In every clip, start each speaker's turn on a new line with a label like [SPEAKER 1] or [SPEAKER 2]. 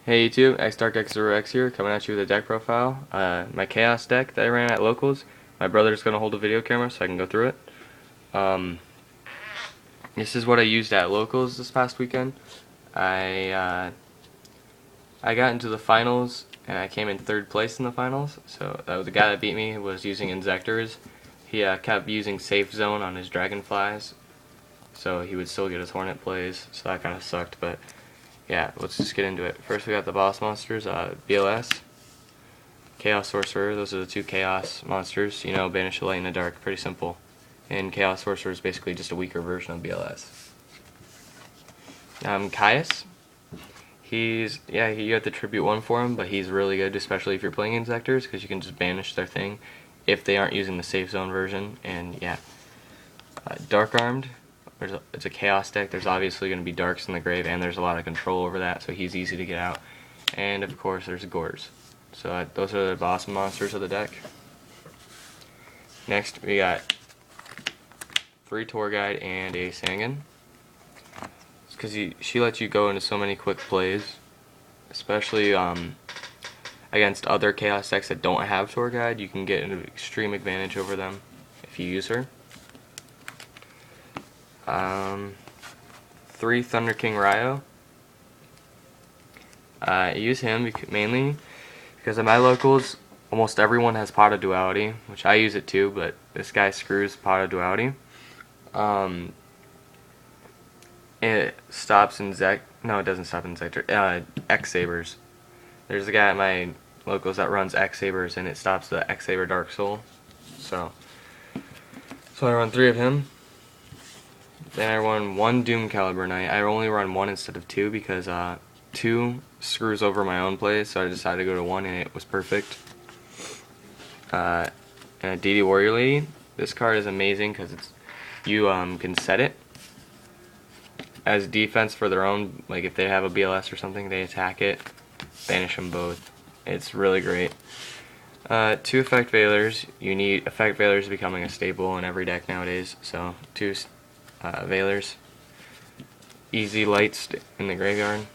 [SPEAKER 1] Hey YouTube, XDarkX0X here, coming at you with a deck profile. My Chaos deck that I ran at Locals. My brother's going to hold a video camera so I can go through it. This is what I used at Locals this past weekend. I got into the finals and I came in third place in the finals. So the guy that beat me was using Inzectors. He kept using Safe Zone on his Dragonflies, so he would still get his Hornet plays, so that kind of sucked, but yeah, let's just get into it. First we got the boss monsters, BLS, Chaos Sorcerer. Those are the two Chaos monsters. You know, Banish the Light and the Dark, pretty simple. And Chaos Sorcerer is basically just a weaker version of BLS. Caius, you have to tribute one for him, but he's really good, especially if you're playing Inzectors, because you can just banish their thing if they aren't using the Safe Zone version. And yeah, Dark Armed. It's a Chaos deck. There's obviously going to be Darks in the grave, and there's a lot of control over that, so he's easy to get out. And of course, there's Gores. So those are the boss monsters of the deck. Next, we got 3 Tour Guide and a Sangan. It's because she lets you go into so many quick plays, especially against other Chaos decks that don't have Tour Guide. You can get an extreme advantage over them if you use her. 3 Thunder King Ryo. I use him mainly because at my Locals, almost everyone has Pot of Duality, which I use it too, but this guy screws Pot of Duality. It stops no, it doesn't stop Inzector. X-Sabers. There's a guy at my Locals that runs X-Sabers, and it stops the X-Saber Dark Soul. So I run 3 of him. Then I run 1 Doom Caliber Knight. I only run 1 instead of 2 because 2 screws over my own plays, so I decided to go to 1 and it was perfect. And a DD Warrior Lady. This card is amazing because you can set it as defense for their own, like if they have a BLS or something, they attack it, banish them both. It's really great. 2 Effect Veilers. You need Effect Veilers becoming a staple in every deck nowadays, so 2 Veilers. Easy lights in the graveyard.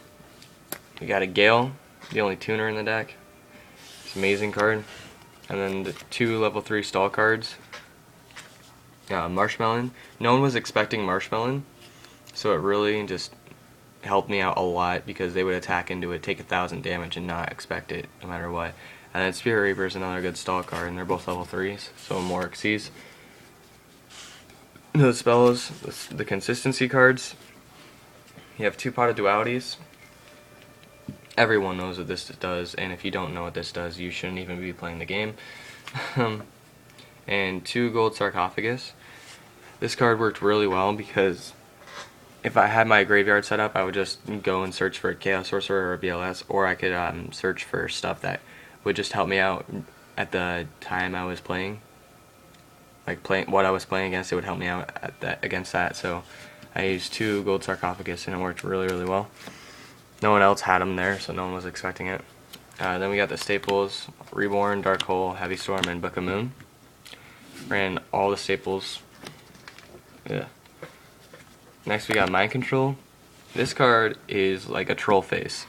[SPEAKER 1] We got a Gale, the only tuner in the deck. It's an amazing card. And then the 2 level 3 stall cards. Marshmelon. No one was expecting Marshmelon, so it really just helped me out a lot because they would attack into it, take 1,000 damage, and not expect it no matter what. And then Spirit Reaper is another good stall card, and they're both level 3s, so more Xyz. The spells, the consistency cards. You have 2 Pot of Dualities. Everyone knows what this does, and if you don't know what this does, you shouldn't even be playing the game. And 2 Gold Sarcophagus. This card worked really well because if I had my graveyard set up, I would just go and search for a Chaos Sorcerer or a BLS, or I could search for stuff that would just help me out at the time I was playing. Like what I was playing against, it would help me out against that. So I used 2 Gold Sarcophagus and it worked really, really well. No one else had them there, so no one was expecting it. Then we got the staples: Reborn, Dark Hole, Heavy Storm, and Book of Moon. Ran all the staples. Yeah. Next we got Mind Control. This card is like a troll face.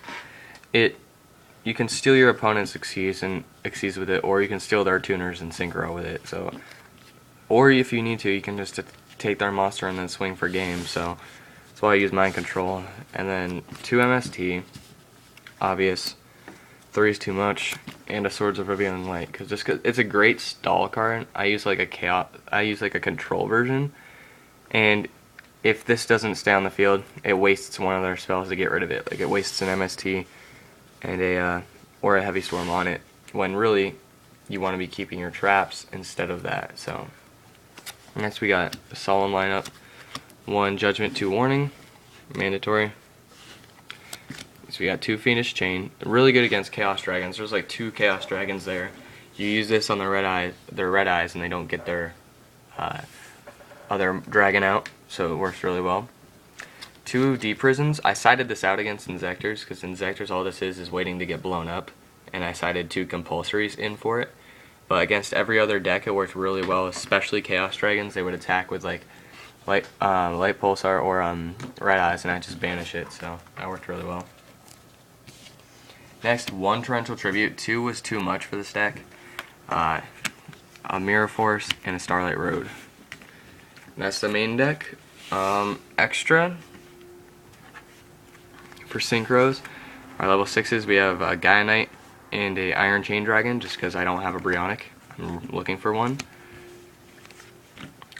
[SPEAKER 1] You can steal your opponent's Xyz with it, or you can steal their tuners and synchro with it. So, or if you need to, you can just take their monster and then swing for game. So that's why I use Mind Control. And then 2 MST, obvious. 3 is too much, and a Swords of Prevailing Light because it's a great stall card. I use like a control version, and if this doesn't stay on the field, it wastes one of their spells to get rid of it. Like it wastes an MST and or a Heavy Storm on it, when really you want to be keeping your traps instead of that. So next we got the Solemn lineup: 1 Judgment, 2 Warning, mandatory. So we got 2 Fiendish Chain, really good against Chaos Dragons. There's like 2 Chaos Dragons there. You use this on their red eyes, and they don't get their other dragon out, so it works really well. 2 Deep Prisons. I sided this out against Inzectors because Inzectors, all this is waiting to get blown up, and I sided 2 Compulsories in for it. But against every other deck, it worked really well, especially Chaos Dragons. They would attack with like Light Pulsar or Red Eyes, and I just banish it, so that worked really well. Next, 1 Torrential Tribute. 2 was too much for this deck. A Mirror Force and a Starlight Road. That's the main deck. Extra for synchros, our level 6s, we have a Gaia Knight and a Iron Chain Dragon, just because I don't have a Brionic. I'm looking for one.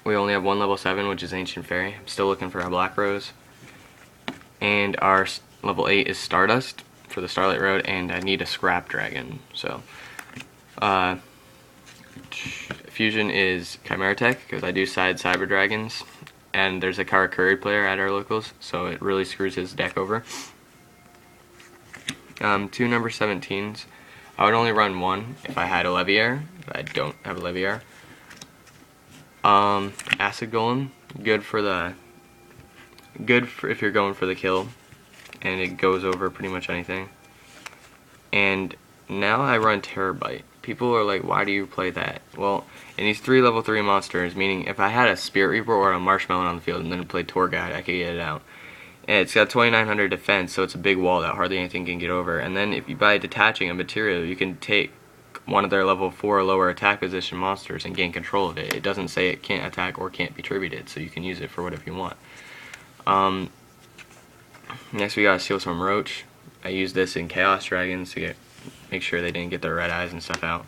[SPEAKER 1] We only have 1 level 7, which is Ancient Fairy. I'm still looking for a Black Rose. And our level 8 is Stardust for the Starlight Road, and I need a Scrap Dragon. So, Fusion is Chimera Tech, because I do side Cyber Dragons, and there's a Karakuri player at our locals, so it really screws his deck over. 2 number 17s. I would only run 1 if I had a Leviair, but I don't have a Leviair. Acid Golem, good for if you're going for the kill, and it goes over pretty much anything. And now I run Terabyte. People are like, why do you play that? Well, in these 3 level 3 monsters, meaning if I had a Spirit Reaper or a Marshmallow on the field and then played Tour Guide, I could get it out. And it's got 2900 defense, so it's a big wall that hardly anything can get over. And then if you by detaching a material, you can take one of their level 4 or lower attack position monsters and gain control of it. It doesn't say it can't attack or can't be tributed, so you can use it for whatever you want. Next we got Seal Storm Roach. I used this in Chaos Dragons to make sure they didn't get their red eyes and stuff out.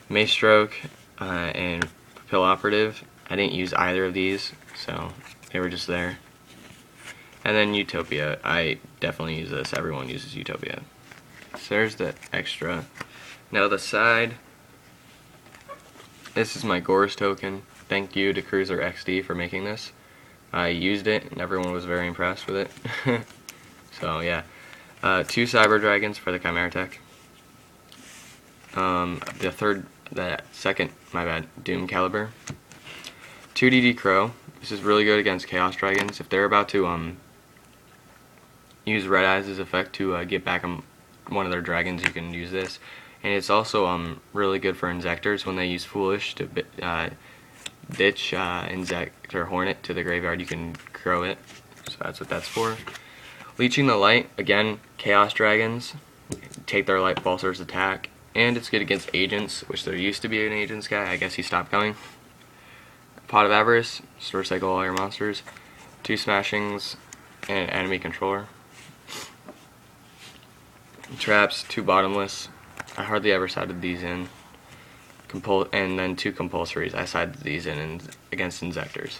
[SPEAKER 1] Mace Stroke and Pill Operative. I didn't use either of these, so they were just there. And then Utopia. I definitely use this. Everyone uses Utopia. So there's the extra. Now the side. This is my Gorz token. Thank you to Cruiser XD for making this. I used it and everyone was very impressed with it. So yeah. 2 Cyber Dragons for the Chimera Tech. Second, Doom Caliber. 2 DD Crow. This is really good against Chaos Dragons. If they're about to use Red Eyes' effect to get back one of their dragons, you can use this. And it's also really good for Inzectors when they use Foolish to ditch Inzector Hornet to the graveyard. You can grow it, so that's what that's for. Leeching the Light, again, Chaos Dragons, take their Light Pulsar's attack, and it's good against Agents, which there used to be an Agents guy, I guess he stopped coming. Pot of Avarice, store cycle all your monsters, 2 Smashings, and an enemy controller. Traps, 2 Bottomless, I hardly ever sided these in. And then 2 Compulsories, I sided these in against Inzectors.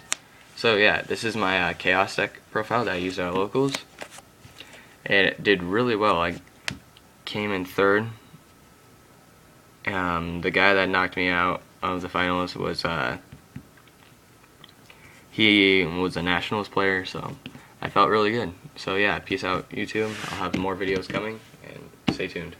[SPEAKER 1] So yeah, this is my Chaos deck profile that I used at our locals. And it did really well. I came in 3rd. The guy that knocked me out of the finals was he was a nationals player, so I felt really good. So yeah, peace out YouTube. I'll have more videos coming, and stay tuned.